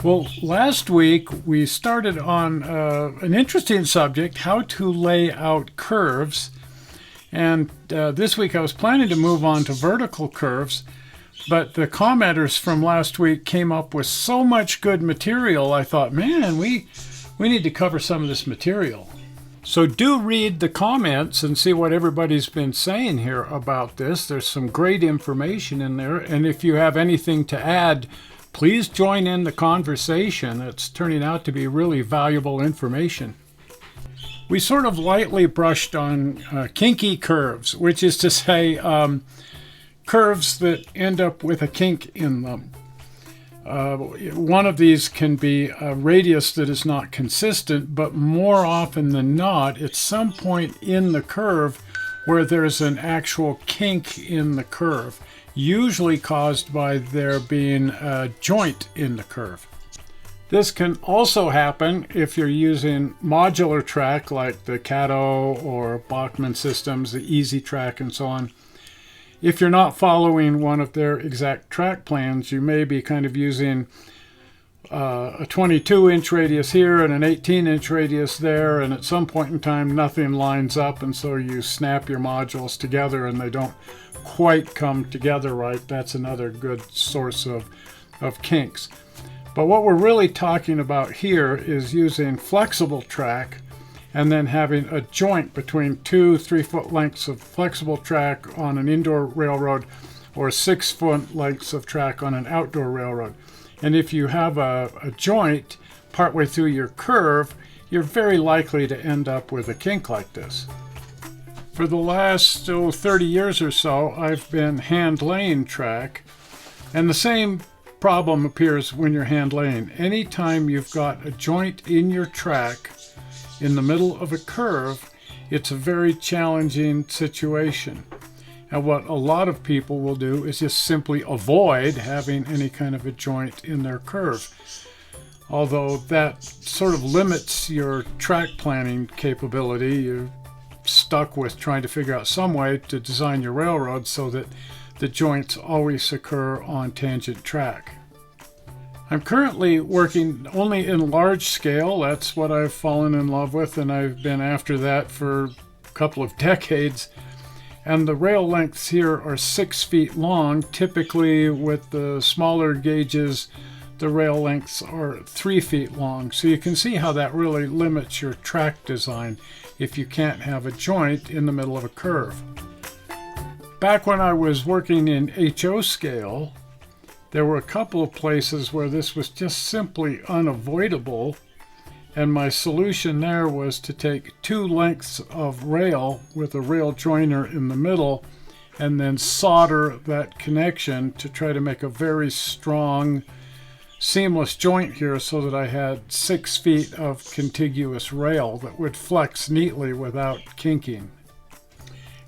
Well, last week we started on an interesting subject, how to lay out curves. And this week I was planning to move on to vertical curves, but the commenters from last week came up with so much good material, I thought, man, we need to cover some of this material. So do read the comments and see what everybody's been saying here about this. There's some great information in there, and if you have anything to add, please join in the conversation. It's turning out to be really valuable information. We sort of lightly brushed on kinky curves, which is to say curves that end up with a kink in them. One of these can be a radius that is not consistent, but more often than not, it's some point in the curve where there's an actual kink in the curve, usually caused by there being a joint in the curve. This can also happen if you're using modular track like the Cato or Bachmann systems, the Easy Track and so on. If you're not following one of their exact track plans, you may be kind of using a 22-inch radius here and an 18-inch radius there, and at some point in time nothing lines up, and so you snap your modules together and they don't quite come together right. That's another good source of kinks. But what we're really talking about here is using flexible track and then having a joint between 2 3-foot lengths of flexible track on an indoor railroad or 6-foot lengths of track on an outdoor railroad. And if you have a joint partway through your curve, you're very likely to end up with a kink like this. For the last 30 years or so, I've been hand laying track, and the same problem appears when you're hand laying. Anytime you've got a joint in your track in the middle of a curve, it's a very challenging situation. And what a lot of people will do is just simply avoid having any kind of a joint in their curve. Although that sort of limits your track planning capability, you're stuck with trying to figure out some way to design your railroad so that the joints always occur on tangent track. I'm currently working only in large scale. That's what I've fallen in love with, and I've been after that for a couple of decades. And the rail lengths here are 6 feet long. Typically with the smaller gauges, the rail lengths are 3 feet long. So you can see how that really limits your track design if you can't have a joint in the middle of a curve. Back when I was working in HO scale, there were a couple of places where this was just simply unavoidable, and my solution there was to take 2 lengths of rail with a rail joiner in the middle and then solder that connection to try to make a very strong seamless joint here so that I had 6 feet of contiguous rail that would flex neatly without kinking.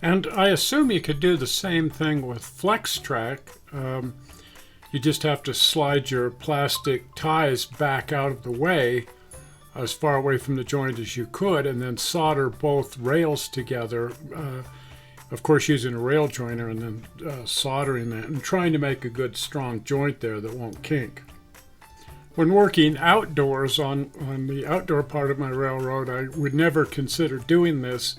And I assume you could do the same thing with flex track. You just have to slide your plastic ties back out of the way, as far away from the joint as you could, and then solder both rails together, of course using a rail joiner, and then soldering that and trying to make a good strong joint there that won't kink. When working outdoors on the outdoor part of my railroad, I would never consider doing this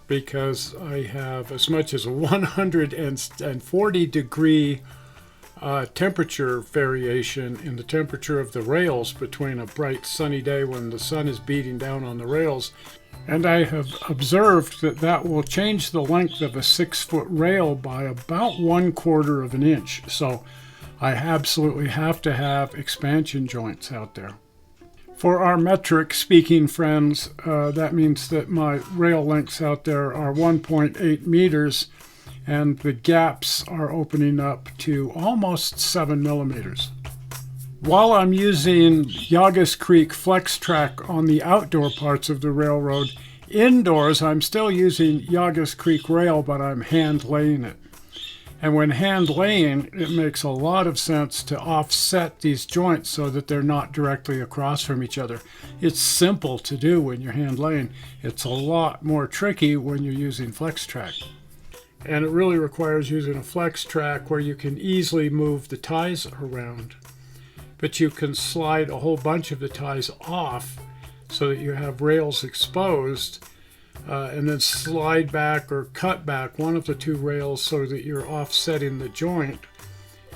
because I have as much as a 140 degree temperature variation in the temperature of the rails between a bright sunny day when the sun is beating down on the rails. And I have observed that that will change the length of a 6-foot rail by about 1/4 of an inch. So I absolutely have to have expansion joints out there. For our metric speaking friends, that means that my rail lengths out there are 1.8 meters, and the gaps are opening up to almost 7 millimeters. While I'm using Yagas Creek Flex Track on the outdoor parts of the railroad, indoors I'm still using Yagas Creek rail, but I'm hand laying it. And when hand laying, it makes a lot of sense to offset these joints so that they're not directly across from each other. It's simple to do when you're hand laying. It's a lot more tricky when you're using flex track. And it really requires using a flex track where you can easily move the ties around. but you can slide a whole bunch of the ties off so that you have rails exposed, and then slide back or cut back one of the two rails so that you're offsetting the joint,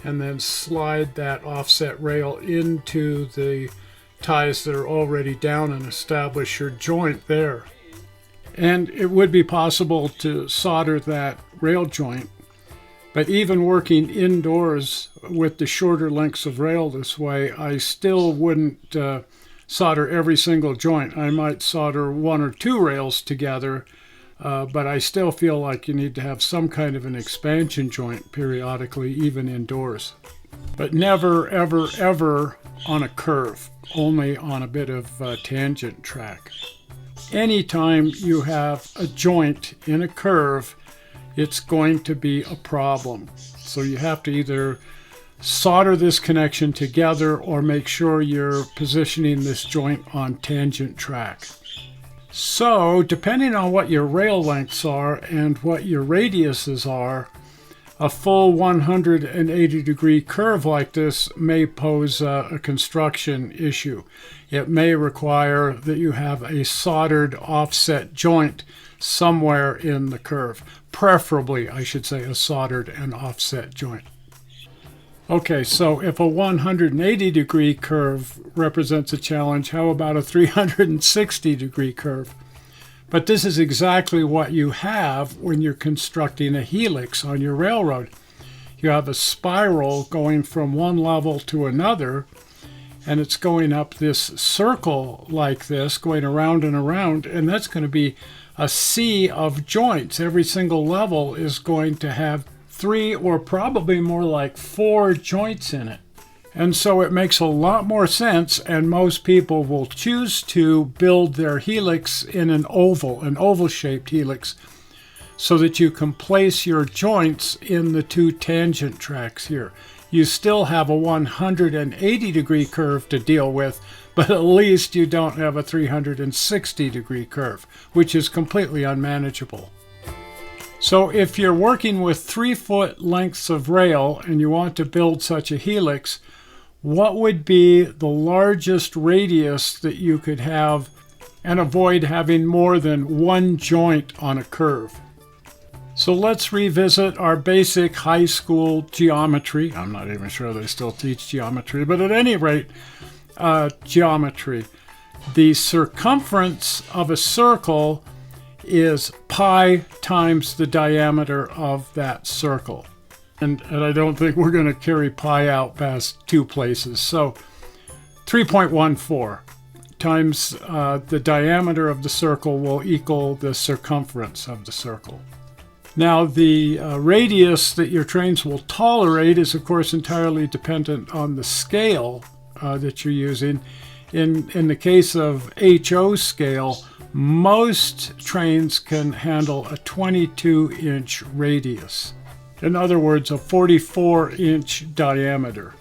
and then slide that offset rail into the ties that are already down and establish your joint there. And it would be possible to solder that rail joint, but even working indoors with the shorter lengths of rail this way, I still wouldn't solder every single joint. I might solder one or two rails together, but I still feel like you need to have some kind of an expansion joint periodically, even indoors. But never, ever, ever on a curve, only on a bit of tangent track. Anytime you have a joint in a curve, it's going to be a problem. So you have to either solder this connection together or make sure you're positioning this joint on tangent track. So depending on what your rail lengths are and what your radiuses are, a full 180-degree curve like this may pose a construction issue. It may require that you have a soldered offset joint somewhere in the curve. Preferably, I should say, a soldered and offset joint. Okay, so if a 180-degree curve represents a challenge, how about a 360-degree curve? But this is exactly what you have when you're constructing a helix on your railroad. You have a spiral going from one level to another, and it's going up this circle like this, going around and around, and that's going to be a sea of joints. Every single level is going to have 3 or probably more like 4 joints in it. And so it makes a lot more sense, and most people will choose to build their helix in an oval-shaped helix, so that you can place your joints in the 2 tangent tracks here. You still have a 180-degree curve to deal with, but at least you don't have a 360-degree curve, which is completely unmanageable. So if you're working with 3-foot lengths of rail and you want to build such a helix, what would be the largest radius that you could have and avoid having more than one joint on a curve? So let's revisit our basic high school geometry. I'm not even sure they still teach geometry, but at any rate, geometry. The circumference of a circle is pi times the diameter of that circle. And I don't think we're going to carry pi out past 2 places. So 3.14 times the diameter of the circle will equal the circumference of the circle. Now, the radius that your trains will tolerate is, of course, entirely dependent on the scale that you're using. In the case of HO scale, most trains can handle a 22-inch radius. In other words, a 44-inch diameter.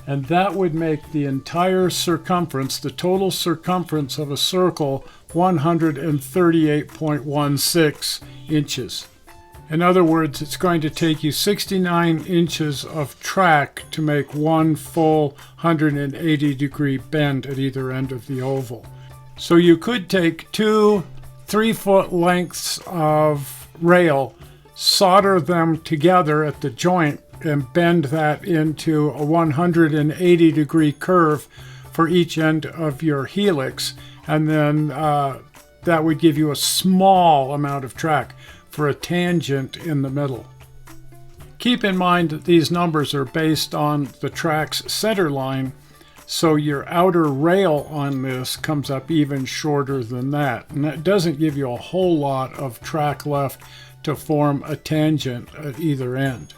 And that would make the entire circumference, the total circumference of a circle, 138.16 inches. In other words, it's going to take you 69 inches of track to make one full 180-degree bend at either end of the oval. So you could take 2 3-foot lengths of rail, solder them together at the joint, and bend that into a 180-degree curve for each end of your helix, and then that would give you a small amount of track for a tangent in the middle. Keep in mind that these numbers are based on the track's center line, so your outer rail on this comes up even shorter than that, and that doesn't give you a whole lot of track left to form a tangent at either end.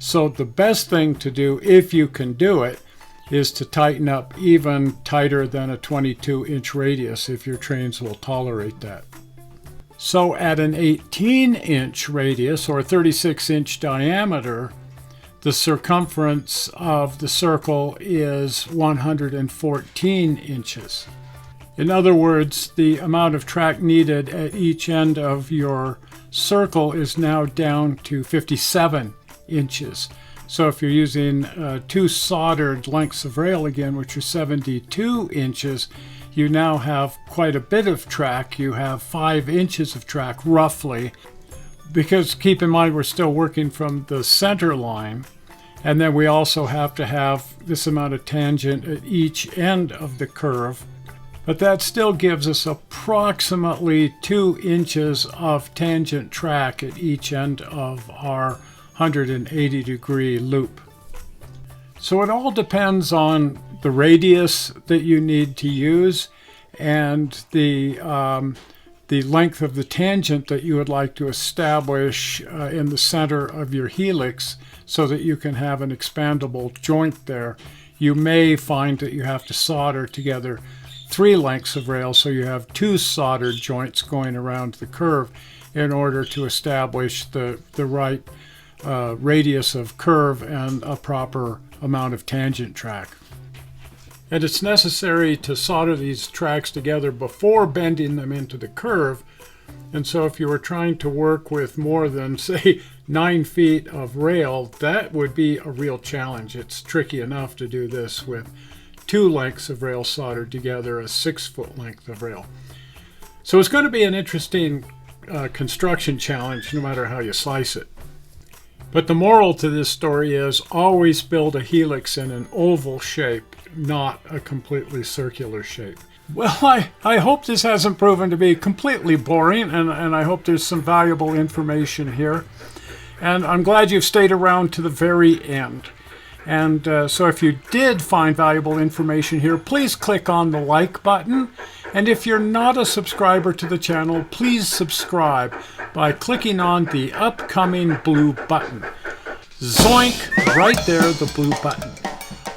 So the best thing to do, if you can do it, is to tighten up even tighter than a 22-inch radius if your trains will tolerate that. So at an 18-inch radius or 36-inch diameter, the circumference of the circle is 114 inches. In other words, the amount of track needed at each end of your circle is now down to 57 inches. So if you're using two soldered lengths of rail again, which are 72 inches, you now have quite a bit of track. You have 5 inches of track roughly, because keep in mind we're still working from the center line, and then we also have to have this amount of tangent at each end of the curve. But that still gives us approximately 2 inches of tangent track at each end of our 180-degree loop. So it all depends on the radius that you need to use and the length of the tangent that you would like to establish in the center of your helix so that you can have an expandable joint there. You may find that you have to solder together 3 lengths of rail, so you have 2 soldered joints going around the curve in order to establish the right radius of curve and a proper amount of tangent track. And it's necessary to solder these tracks together before bending them into the curve. And so if you were trying to work with more than, say, 9 feet of rail, that would be a real challenge. It's tricky enough to do this with 2 lengths of rail soldered together, a 6-foot length of rail. So it's going to be an interesting construction challenge no matter how you slice it. But the moral to this story is always build a helix in an oval shape, not a completely circular shape. Well, I hope this hasn't proven to be completely boring, and I hope there's some valuable information here. And I'm glad you've stayed around to the very end. And so if you did find valuable information here, please click on the like button. And if you're not a subscriber to the channel, please subscribe by clicking on the upcoming blue button. Zoink! Right there, the blue button.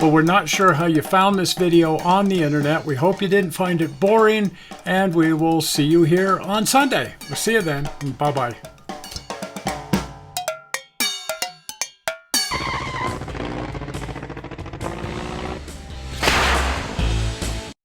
Well, we're not sure how you found this video on the internet. We hope you didn't find it boring, and we will see you here on Sunday. We'll see you then. Bye-bye.